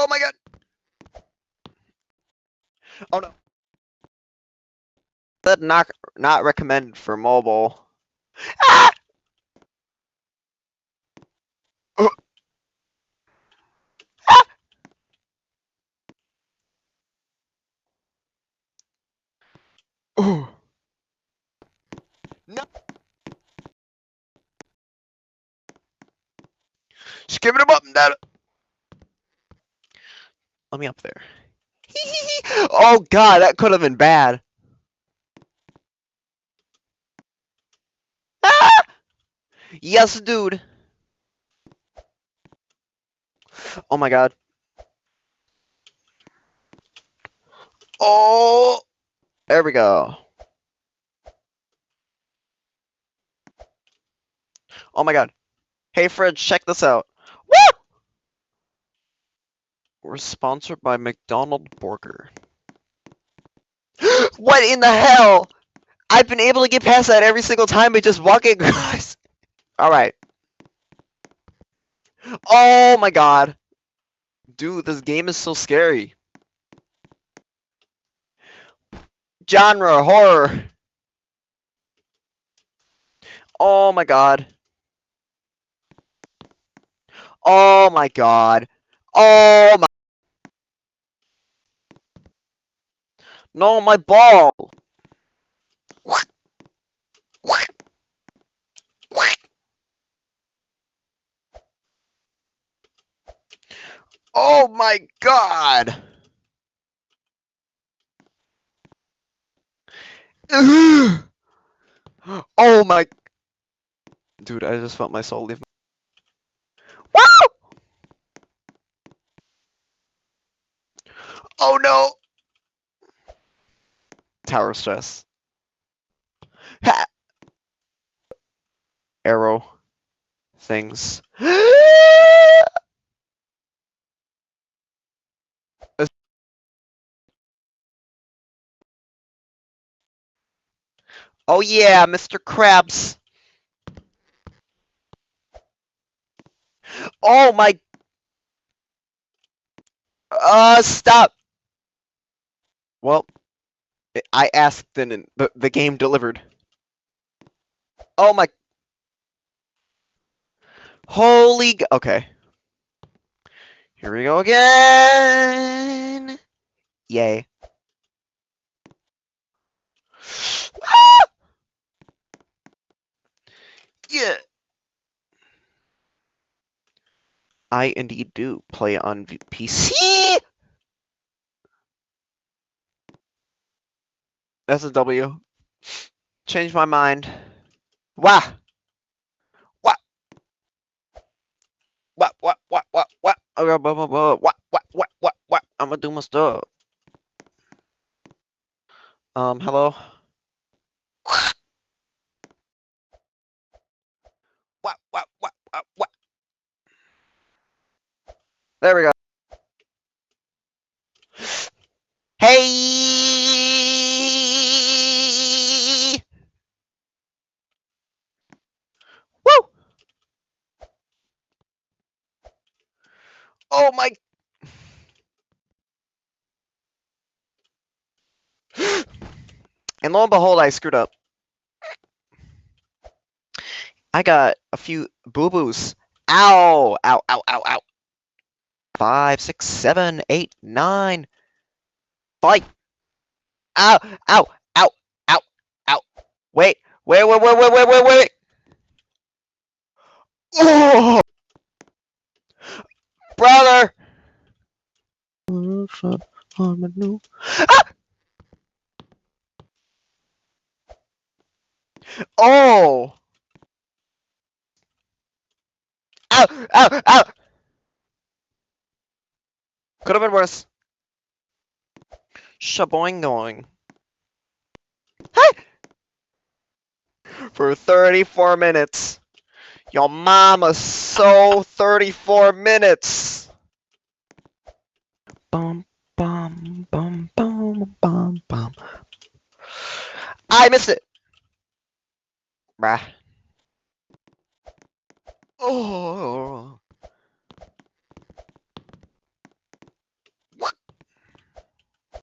Oh my god! Oh no. Said not recommended for mobile. Ah! Oh. Ah! Oh. No. Just give it a button, Dad. Let me up there. Oh god, that could have been bad. Ah! Yes, dude. Oh my god. Oh, there we go. Oh my god. Hey, Fred, check this out. Woo! We're sponsored by McDonald Burger. What in the hell? I've been able to get past that every single time by just walking across. Alright. Oh my god. Dude, this game is so scary. Genre, horror. Oh my god. Oh my god. Oh my. No, my ball. Oh my god. Oh my. Dude, I just felt my soul leave. Woo! Oh no. Tower stress. Ha! Arrow. Things. Oh yeah, Mr. Krabs. Oh my. Stop. Well, I asked and the game delivered. Oh my. Holy. Okay. Here we go again. Yay. Ah! Yeah. I indeed do play on PC. That's a W. Change my mind. Wah. What? What? Okay, what? I'm gonna do my stuff. Hello? What? There we go. Hey! Woo! Oh my. And lo and behold, I screwed up. I got a few boo-boos. Ow! Ow, ow, ow, ow. 5, 6, 7, 8, 9. Fight! Ow! Ow! Ow! Ow! Ow! Wait! Wait! Oh! Brother! Ah! Oh! Ow! Ow! Ow! Could have been worse. Shaboing-going. Hey! For 34 minutes. Your mama's so 34 minutes. Bum, bum, bum, bum, bum, bum. I missed it. Bruh. Oh.